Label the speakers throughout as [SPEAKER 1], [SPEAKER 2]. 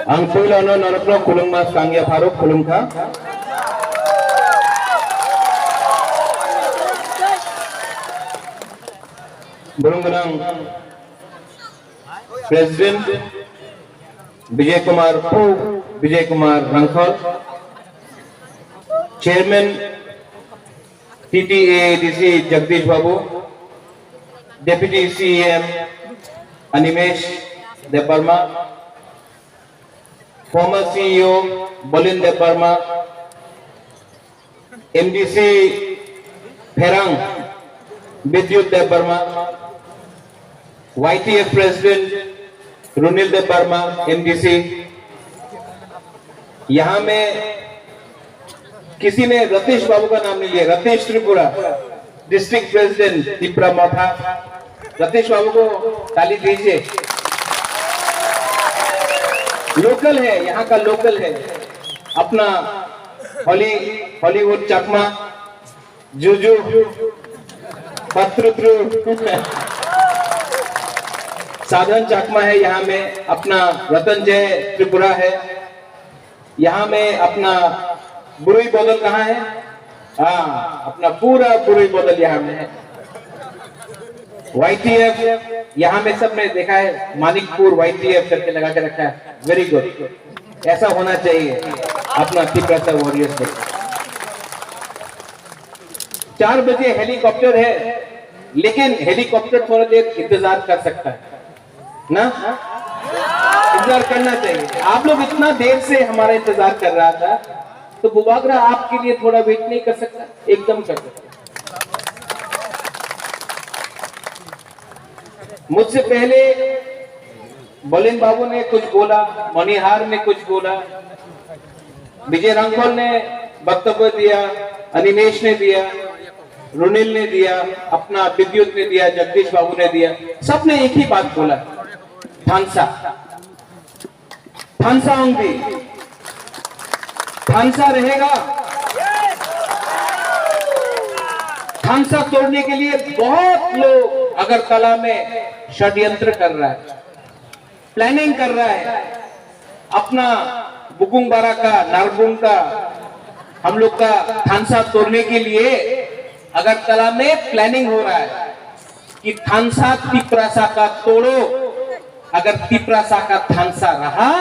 [SPEAKER 1] Ang puilono norokno kulungma Kangya Faruk kulungka. Burunggunang President Vijay Kumar Rangkol, Chairman TTADC Jagdish Babu, Deputy CEM Animesh Debarma, former CEO Bolin Debarma, MDC Pherang Vidyut Debarma, YTF President रुनिल देव Verma MDC. यहां में किसी ने रतीश बाबू का नाम नहीं लिया, Ratheesh Tripura district president Tripura मोथा। रतीश बाबू को ताली दीजिए। लोकल है, यहाँ का लोकल है, अपना हॉलीवुड चकमा जुजू पत्रु साधन चकमा है। यहाँ में अपना रतन जय त्रिपुरा है। यहाँ में अपना बुरुई बदल कहाँ है? हाँ, अपना पूरा बुरुई बदल यहाँ में है। YTF यहाँ में सबने देखा है, मानिकपुर YTF करके लगा के रखा है। वेरी गुड, ऐसा होना चाहिए अपना त्रिपुरा सा वॉरियर्स में। 4 बजे हेलीकॉप्टर है, लेकिन हेलीकॉप्टर थोड़ा देर इंतजार कर सकता है ना, इंतजार करना चाहिए। आप लोग इतना देर से हमारा इंतजार कर रहा था, तो बुबागरा आपके लिए थोड़ा वेट नहीं कर सकता? एकदम कर सकता। मुझसे पहले बोलिन बाबू ने कुछ बोला, मणिहार ने कुछ बोला, विजय रंगोल ने वक्तव्य दिया, अनिमेश ने दिया, रुनिल ने दिया, अपना विद्युत ने दिया, जगदीश बाबू ने दिया। सबने एक ही बात बोला, थानसा होंगी, थानसा रहेगा। थानसा तोड़ने के लिए बहुत लोग अगरतला में षड्यंत्र कर रहा है, प्लानिंग कर रहा है। अपना बुकुंगबारा का, नारबुंग का, हम लोग का थानसा तोड़ने के लिए अगरतला में प्लानिंग हो रहा है कि थानसा तिपरासा का तोड़ो। अगर तिपरासा का थानसा रहा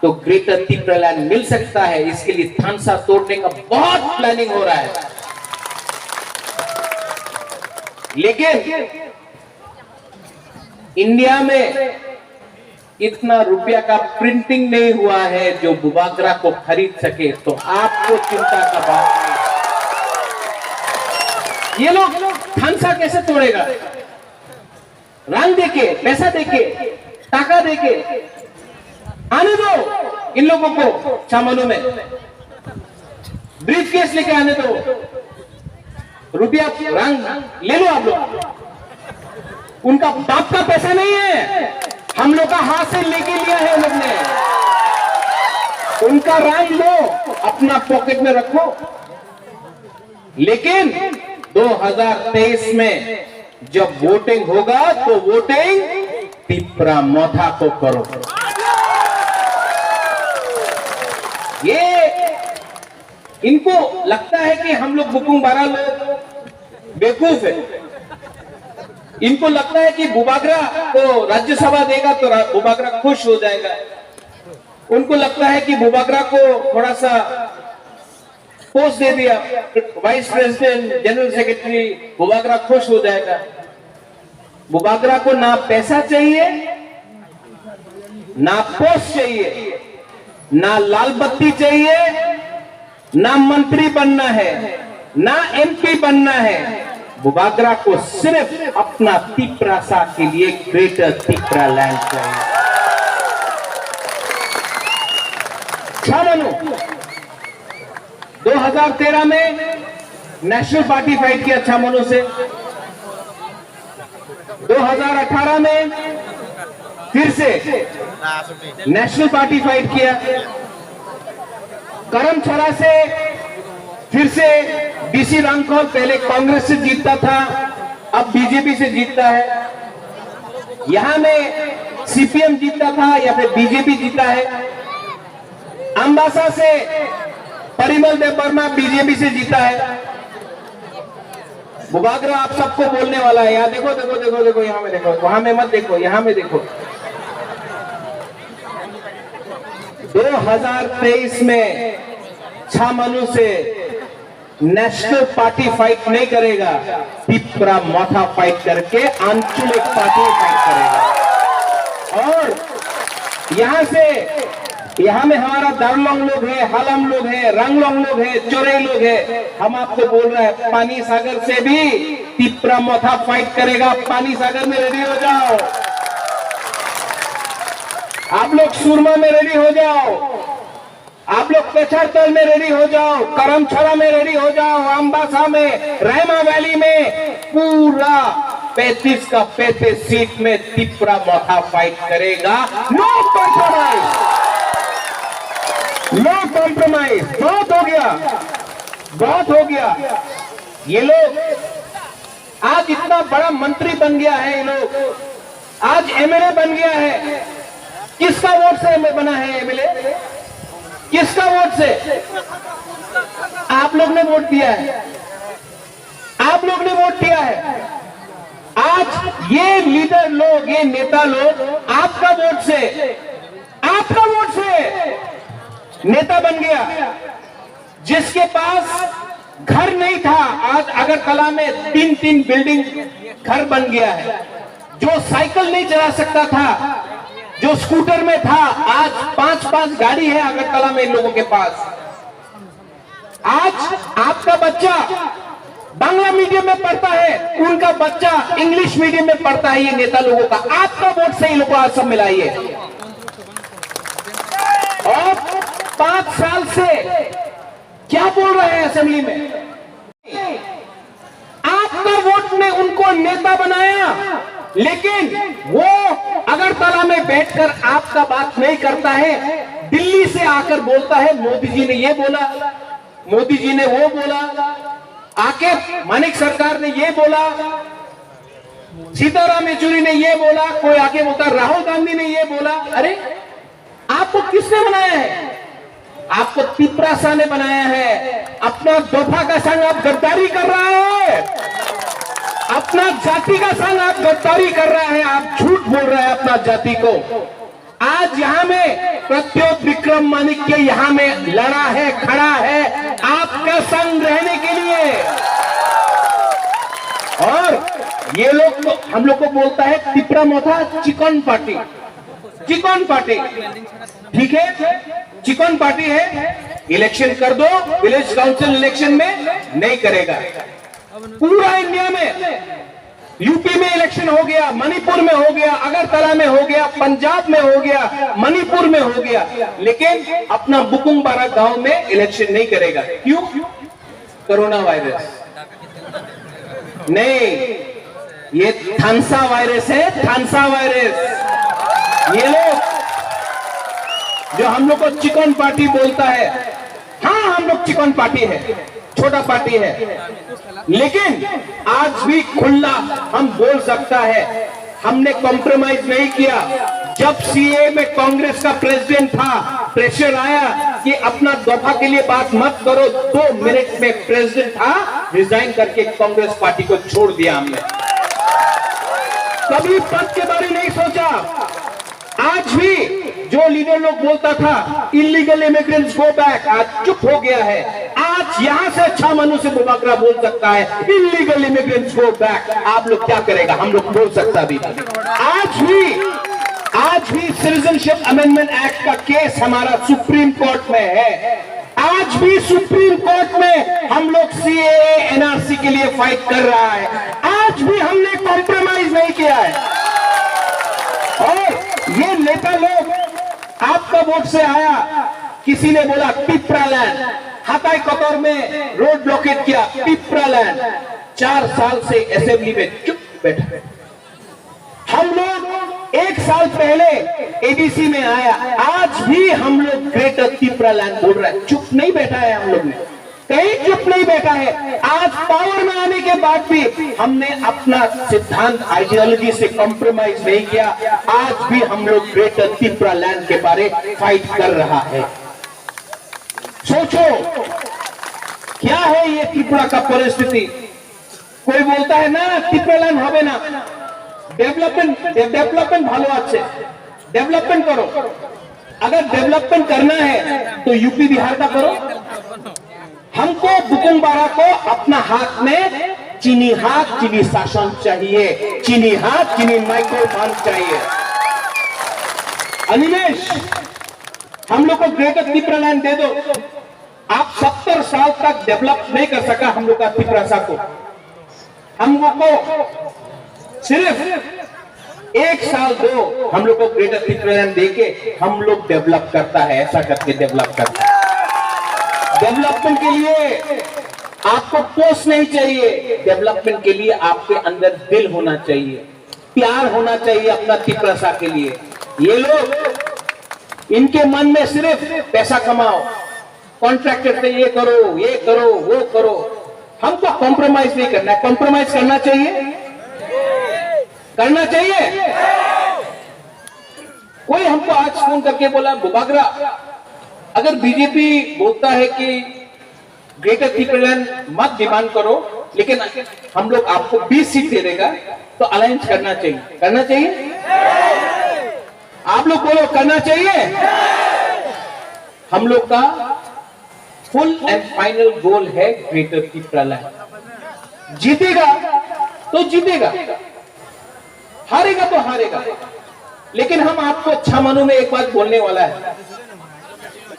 [SPEAKER 1] तो ग्रेटर तिपरालैंड मिल सकता है। इसके लिए थानसा तोड़ने का बहुत प्लानिंग हो रहा है। लेकिन इंडिया में इतना रुपया का प्रिंटिंग नहीं हुआ है जो बुबागरा को खरीद सके, तो आपको चिंता का बात नहीं। ये लोग थानसा कैसे तोड़ेगा? रंग देके, पैसा देके, टाका देके आने दो इन लोगों को। छामनों में ब्रीफ केस लेके आने दो, रुपया रंग ले लो आप लोग। उनका बाप का पैसा नहीं है, हम लोग का हाथ से लेके लिया है लोग ने। उनका रंग लो, अपना पॉकेट में रखो। लेकिन 2023 में जब वोटिंग होगा तो वोटिंग तिपरा मोथा को करो। ये इनको लगता है कि हम लोग बुकुंगबारा लोग बेवकूफ है। इनको लगता है कि बुबागरा को राज्यसभा देगा तो बुबागरा खुश हो जाएगा। उनको लगता है कि बुबागरा को थोड़ा सा पोस्ट दे दिया, vice president, general secretary, Bubagra खुश हो जाएगा। बुबागरा को ना पैसा चाहिए, ना पोस्ट चाहिए, ना लाल बत्ती चाहिए, ना मंत्री बनना है, ना एमपी बनना है। बुबागरा को सिर्फ अपना तिपरासा के लिए ग्रेटर तिपरा लैंड चाहिए। छामनु 2013 में नेशनल पार्टी फाइट किया छामनु से। 2018 में फिर से नेशनल पार्टी फाइट किया। करमछड़ा से फिर से डीसी रामकौल, पहले कांग्रेस से जीतता था, अब बीजेपी से जीतता है। यहां में सीपीएम जीतता था या फिर बीजेपी जीता है। अंबासा से परिमल देव वर्मा बीजेपी से जीता है। बुबागरा आप सबको बोलने वाला है। यहाँ देखो देखो देखो देखो, यहाँ में देखो, वहां में मत देखो, यहाँ में देखो। 2023 में छामनू से नेशनल पार्टी फाइट नहीं करेगा, पिपरा मोथा फाइट करके आंचलिक पार्टी फाइट करेगा। और यहां से यहां में हमारा दारलोंग लोग है, हलम लोग है, रंगलोंग लोग है, चोरे लोग है। हम आपको बोल रहे हैं पानी सागर से भी पिपरा मोथा फाइट करेगा। पानी सागर में रेडी हो जाओ, आप लोग सुरमा में रेडी हो जाओ, आप लोग पेछारतल में रेडी हो जाओ, करमछड़ा में रेडी हो जाओ, अंबासा में, रायमा वैली में, पूरा 35 का 35 सीट में पिपरा मोथा फाइट करेगा। No compromise, no compromise. बहुत हो गया, बहुत हो गया। ये लोग आज इतना बड़ा मंत्री बन गया है, ये लोग आज एमएलए बन गया है। किसका वोट से बना है एमएलए? किसका वोट से? आप लोग ने वोट दिया है, आप लोग ने वोट दिया है। आज ये लीडर लोग, ये नेता लोग आपका वोट से, आपका वोट से नेता बन गया। जिसके पास घर नहीं था, आज अगरतला में 3-3 बिल्डिंग घर बन गया है। जो साइकिल नहीं चला सकता था, जो स्कूटर में था, आज 5-5 गाड़ी है अगरतला में इन लोगों के पास। आज आपका बच्चा बांग्ला मीडियम में पढ़ता है, उनका बच्चा इंग्लिश मीडियम में पढ़ता है। ये नेता लोगों का आपका वोट से इन लोगों को आज सब मिलाइए। और 5 साल से क्या बोल रहे हैं असेंबली में? आपका वोट ने उनको नेता बनाया, लेकिन वो अगरतला में बैठकर आपका बात नहीं करता है। दिल्ली से आकर बोलता है मोदी जी ने ये बोला, मोदी जी ने वो बोला, आके मानिक सरकार ने ये बोला, सीताराम येचुरी ने ये बोला, कोई आके बोलता राहुल गांधी ने ये बोला। अरे आपको किसने बनाया है? आपको पिपरासा ने बनाया है। अपना दोफा का संग आप गद्दारी कर रहा है, अपना जाति का संग आप गद्दारी कर रहा है, आप झूठ बोल रहे हैं अपना जाति को। आज यहाँ में प्रत्योत विक्रम मानिक के यहाँ में लड़ा है, खड़ा है आपका संग रहने के लिए। और ये लोग तो हम लोग को बोलता है पिपरा मोथा चिकन पार्टी, चिकन पार्टी। ठीक है, चिकन पार्टी है। इलेक्शन कर दो, विलेज काउंसिल इलेक्शन में नहीं करेगा। पूरा इंडिया में, यूपी में इलेक्शन हो गया, मणिपुर में हो गया, अगरतला में हो गया, पंजाब में हो गया, मणिपुर में हो गया, लेकिन अपना बुकुंगबारा गांव में इलेक्शन नहीं करेगा। क्यों? कोरोना वायरस नहीं, ये थानसा वायरस है, थानसा वायरस। ये लोग जो हम लोग को चिकन पार्टी बोलता है, हाँ हम लोग चिकन पार्टी है, छोटा पार्टी है, लेकिन आज भी खुला हम बोल सकता है हमने कॉम्प्रोमाइज नहीं किया। जब सीए में कांग्रेस का प्रेसिडेंट था, प्रेशर आया कि अपना दफा के लिए बात मत करो, 2 मिनट में प्रेसिडेंट था, रिजाइन करके कांग्रेस पार्टी को छोड़ दिया हमने। कभी पद के बारे नहीं सोचा। आज भी जो लीडर लोग बोलता था इलीगल इमिग्रेंट्स गो बैक, आज चुप हो गया है। आज यहां से अच्छा मनु से बुबाकरा बोल सकता है इलीगल इमिग्रेंट्स गो बैक। आप लोग क्या करेगा? हम लोग बोल सकता भी। आज भी सिटीजनशिप अमेंडमेंट एक्ट का केस हमारा सुप्रीम कोर्ट में है। आज भी सुप्रीम कोर्ट में हम लोग सीएए एनआरसी के लिए फाइट कर रहा है। आज भी हमने कॉम्प्रोमाइज नहीं किया है। और ये नेता लोग आपका वोट से आया, किसी ने बोला पिपरा लैंड, हाथाई कतौर में रोड ब्लॉकेट किया, पिपरा लैंड। 4 साल से असेंबली में चुप बैठा। हम लोग 1 साल पहले एडीसी में आया, आज भी हम लोग ग्रेटर पिपरा लैंड बोल रहे हैं। चुप नहीं बैठा है, हम लोग ने कहीं चुप नहीं बैठा है। आज पावर में आने के के बाद भी हमने अपना सिद्धांत आइडियोलॉजी से कॉम्प्रोमाइज नहीं किया। आज भी हम लोग ग्रेटर त्रिपुरा लैंड के बारे फाइट कर रहा है। सोचो क्या है ये त्रिपुरा का परिस्थिति। कोई बोलता है ना त्रिपुरा लैंड হবে না, डेवलपमेंट ভালো আছে, डेवलपमेंट करो। अगर डेवलपमेंट करना है तो यूपी बिहार का करो। हमको बुकुंबारा को अपना हाथ में चीनी हाथ चीनी शासन चाहिए, चीनी हाथ चीनी माइक्रोफोन चाहिए। अनिमेश, हम लोग को ग्रेटर त्रिपुरा लैंड दे दो। आप 70 साल तक डेवलप नहीं कर सका हम लोग का त्रिपुरा को। हम लोग को सिर्फ 1 साल दो, हम लोग को ग्रेटर त्रिपुरा लैंड देके हम लोग डेवलप करता है, ऐसा करके डेवलप करता है। डेवलपमेंट के लिए आपको पोस्ट नहीं चाहिए, डेवलपमेंट के लिए आपके अंदर दिल होना चाहिए, प्यार होना चाहिए अपना त्रिपुरा के लिए। ये लोग इनके मन में सिर्फ पैसा कमाओ, कॉन्ट्रैक्टर से ये करो वो करो। हमको कॉम्प्रोमाइज नहीं करना है। कॉम्प्रोमाइज करना चाहिए, करना चाहिए। कोई हमको आज फोन करके बोला बुबागरा, अगर बीजेपी बोलता है कि ग्रेटर त्रिपुरा लैंड मत डिमांड करो, लेकिन हम लोग आपको 20 सीट दे देगा, तो अलायंस करना चाहिए, करना चाहिए। आप लोग बोलो करना चाहिए। हम लोग का फुल एंड फाइनल गोल है ग्रेटर त्रिपुरा लैंड। जीतेगा तो जीतेगा, हारेगा तो हारेगा। लेकिन हम आपको अच्छा मनु में एक बात बोलने वाला है,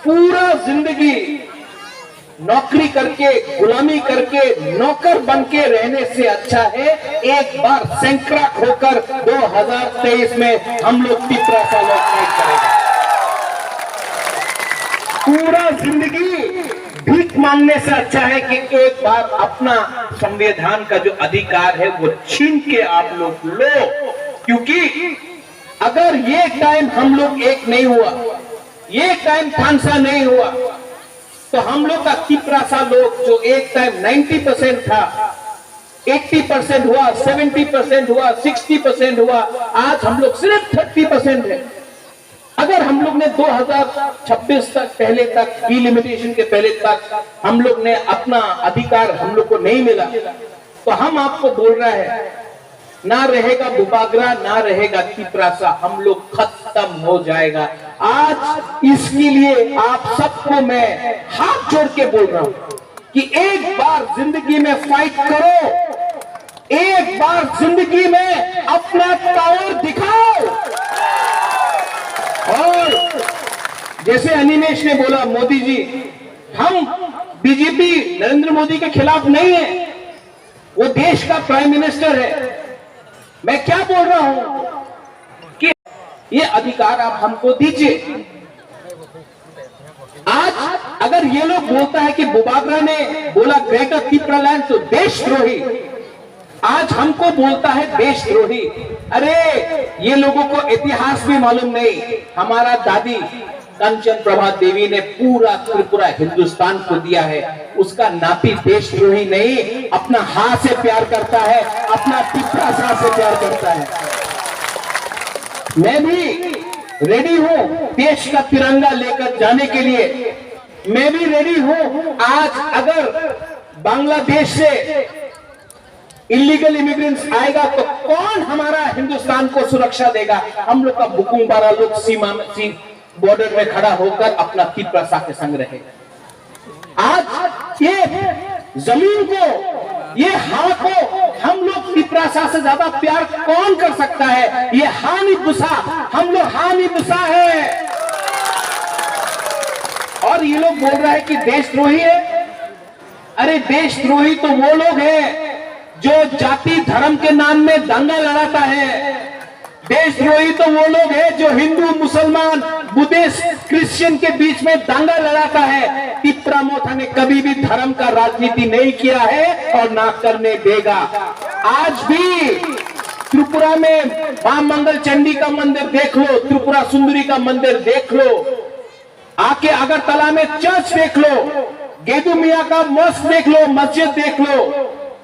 [SPEAKER 1] पूरा जिंदगी नौकरी करके गुलामी करके नौकर बन के रहने से अच्छा है एक बार सैंक्राक होकर 2023 में हम लोग त्रिपुरा का लोग फाइट करेंगे। पूरा जिंदगी भीख मांगने से अच्छा है कि एक बार अपना संविधान का जो अधिकार है वो छीन के आप लोग लो। क्योंकि अगर ये टाइम हम लोग एक नहीं हुआ, ये टाइम थानसा नहीं हुआ, तो हम लोग का त्रिपुरा लोग जो एक टाइम 90% था, 80% हुआ, 70% हुआ, 60% हुआ, आज हम लोग सिर्फ 30% है। अगर हम लोग ने 2026 तक पहले तक डिलिमिटेशन के पहले तक हम लोग ने अपना अधिकार हम लोग को नहीं मिला, तो हम आपको बोल रहा है ना रहेगा बुबागरा, ना रहेगा त्रिपुरा, हम लोग खत्म हो जाएगा। आज इसके लिए आप सबको मैं हाथ जोड़ के बोल रहा हूं कि एक बार जिंदगी में फाइट करो, एक बार जिंदगी में अपना पावर दिखाओ। और जैसे अनिमेश ने बोला, मोदी जी, हम बीजेपी नरेंद्र मोदी के खिलाफ नहीं है, वो देश का प्राइम मिनिस्टर है। मैं क्या बोल रहा हूं कि ये अधिकार आप हमको दीजिए। आज अगर ये लोग बोलता है कि बुबागरा ने बोला ग्रेटर त्रिपुरा लैंड तो देशद्रोही, आज हमको बोलता है देशद्रोही। अरे ये लोगों को इतिहास भी मालूम नहीं। हमारा दादी कंचन प्रभा देवी ने पूरा त्रिपुरा हिंदुस्तान को दिया है। उसका नाती देशद्रोही नहीं, अपना हाथ से प्यार करता है, अपना त्रिपुरा से प्यार करता है। मैं भी रेडी हूं देश का तिरंगा लेकर जाने के लिए, मैं भी रेडी हूं। आज अगर बांग्लादेश से इलीगल इमिग्रेंट्स आएगा तो कौन हमारा हिंदुस्तान को सुरक्षा देगा? हम लोग का बुकुंबारा लोग सीमा में बॉर्डर में खड़ा होकर अपना त्रिपुरा के संग रहेगा। आज ये जमीन को, ये हवा को हम लोग त्रिपुरा से ज्यादा प्यार कौन कर सकता है? ये हानि बुसा, हम लोग हानि बुसा है। और ये लोग बोल रहा है कि देशद्रोही है। अरे देशद्रोही तो वो लोग हैं जो जाति धर्म के नाम में दंगा लड़ाता है। देशद्रोही तो वो लोग हैं जो हिंदू मुसलमान बुद्धिस्ट क्रिश्चियन के बीच में दंगा लड़ाता है। त्रिपुरा मोथा ने कभी भी धर्म का राजनीति नहीं किया है और ना करने देगा। आज भी त्रिपुरा में मां मंगल चंडी का मंदिर देख लो, त्रिपुरा सुंदरी का मंदिर देख लो, आके अगरतला में चर्च देख लो, गेदू मियां का मस्जिद देख लो, मस्जिद देख लो।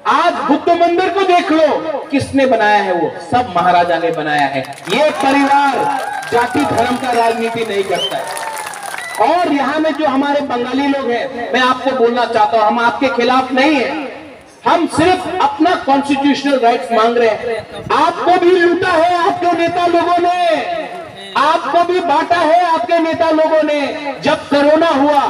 [SPEAKER 1] आज बुद्ध मंदिर को देख लो, किसने बनाया है? वो सब महाराजा ने बनाया है। ये परिवार जाति धर्म का राजनीति नहीं करता है। और यहाँ में जो हमारे बंगाली लोग हैं, मैं आपको बोलना चाहता हूं, हम आपके खिलाफ नहीं है, हम सिर्फ अपना कॉन्स्टिट्यूशनल राइट्स मांग रहे हैं। आपको भी लूटा है आपके नेता लोगों ने, आपको भी बांटा है आपके नेता लोगों ने। जब कोरोना हुआ,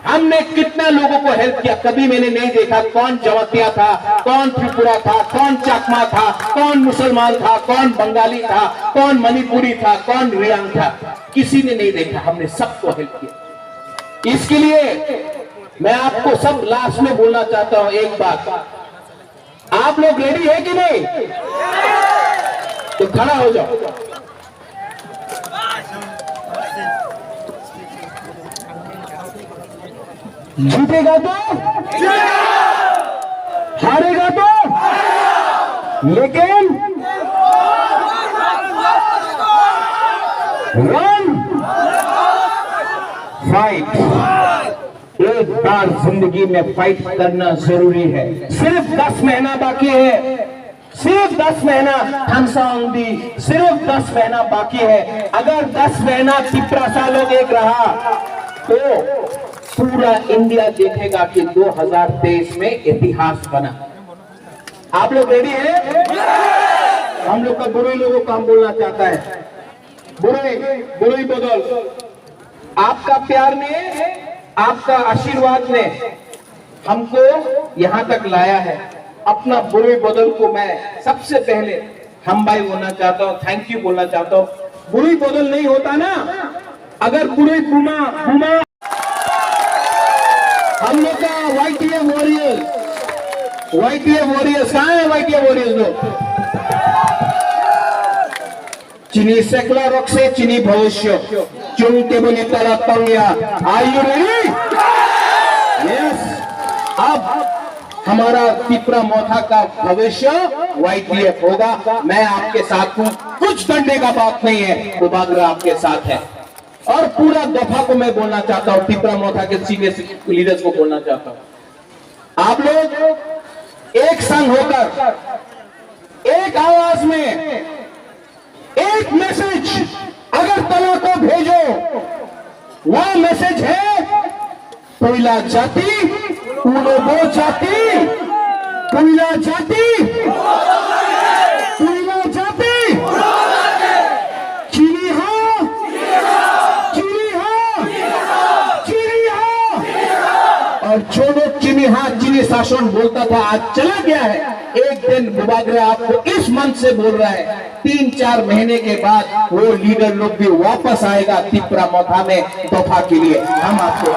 [SPEAKER 1] हमने कितना लोगों को हेल्प किया। कभी मैंने नहीं देखा कौन जवतिया था, कौन त्रिपुरा था, कौन चकमा था, कौन मुसलमान था, कौन बंगाली था, कौन मणिपुरी था, कौन रियांग था, किसी ने नहीं देखा। हमने सबको हेल्प किया। इसके लिए मैं आपको सब लास्ट में बोलना चाहता हूं एक बात, आप लोग रेडी है कि नहीं? तो खड़ा हो जाओ। जीतेगा तो हारेगा तो, लेकिन वन फाइट, एक बार जिंदगी में फाइट करना जरूरी है। सिर्फ 10 महीना बाकी है, सिर्फ 10 महीना हंसाऊंगी, सिर्फ 10 महीना बाकी है। अगर 10 महीना तिपरासा लोग एक रहा तो पूरा इंडिया देखेगा कि 2023 में इतिहास बना। आप लोग रेडी हैं? हम लोग का बुरे लोगों को हम बोलना चाहता है, बुरे बदल। आपका प्यार ने, आपका आशीर्वाद ने हमको यहां तक लाया है। अपना बुरे बदल को मैं सबसे पहले हम भाई बोलना चाहता हूं, थैंक यू बोलना चाहता हूं। बुरी बदल नहीं होता ना अगर बुरे बुमा हम लोग का वाईटीए वॉरियर्स कहाँ है? वाईटीए वॉरियर्स लोग चिनी सेकला रॉक से चिनी भविष्य चुनते बोली तरह तंगिया। Are you ready? यस। अब हमारा तिपरा मोथा का भविष्य वाईटीएफ होगा। मैं आपके साथ हूं, कुछ करने का बात नहीं है, बुबागरा आपके साथ है। और पूरा दफा को मैं बोलना चाहता हूं, तिपरा मोथा के सीनियर लीडर्स को बोलना चाहता हूं, आप लोग एक संग होकर, एक आवाज में एक मैसेज अगर तला को भेजो, वह मैसेज है कोयला जाति उड़ो जाति, कोयला जाति कोयला जाति, चीनी हो चीनी हो चीनी हो। और जो लोग चीनी शासन बोलता था आज चला गया है। एक दिन बुबागरा आपको इस मन से बोल रहा है, 3-4 महीने के बाद वो लीडर लोग भी वापस आएगा तिपरा मोथा में दफा के लिए। हम आपको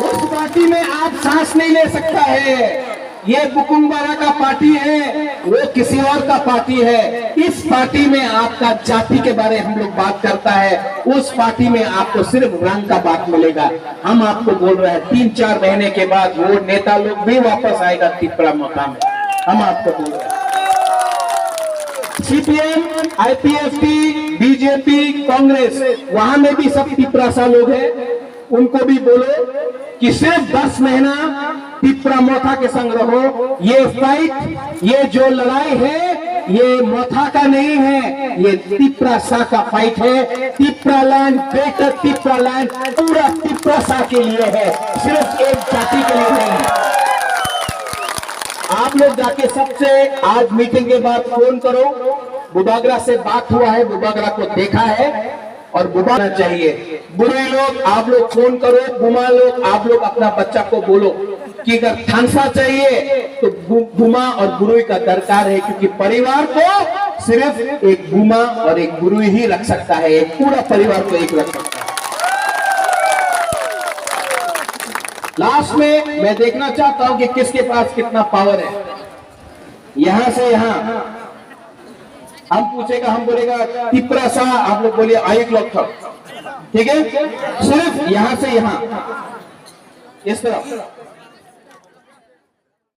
[SPEAKER 1] उस पार्टी में आप सांस नहीं ले सकता है। ये बुकुंबारा का पार्टी है, वो किसी और का पार्टी है। इस पार्टी में आपका जाति के बारे हम लोग बात करता है, उस पार्टी में आपको सिर्फ रंग का बात मिलेगा। हम आपको बोल रहे हैं 3-4 महीने के बाद वो नेता लोग भी वापस आएगा तिपरा मोथा में। हम आपको बोल रहे हैं सीपीएम, आईपीएफटी, बीजेपी, कांग्रेस, वहां में भी सब तिपरासा लोग हैं, उनको भी बोलो कि सिर्फ 10 महीना तिपरा मोथा के संग रहो। ये फाइट, ये जो लड़ाई है, ये मोथा का नहीं है, ये तिपरासा का फाइट है। Tipra land, greater Tipra land पूरा तिपरासा के लिए है, सिर्फ एक जाति के लिए नहीं है। आप लोग जाके सबसे आज मीटिंग के बाद फोन करो, बुबागरा से बात हुआ है, बुबागरा को देखा है और बुबाना चाहिए। बुरे लोग आप लोग फोन करो, बुमा लोग आप लोग अपना बच्चा को बोलो कि अगर थानसा चाहिए तो बुमा और बुरुई का दरकार है, क्योंकि परिवार को सिर्फ एक बुमा और एक बुरुई ही रख सकता है, एक पूरा परिवार को एक रख सकता है। लास्ट में मैं देखना चाहता हूं कि किसके पास कितना पावर है। यहां से यहां हम पूछेगा, हम बोलेगा तिपरासा, आप लोग बोलिए आयक लोग था, ठीक है? सिर्फ यहां से यहां इस तरह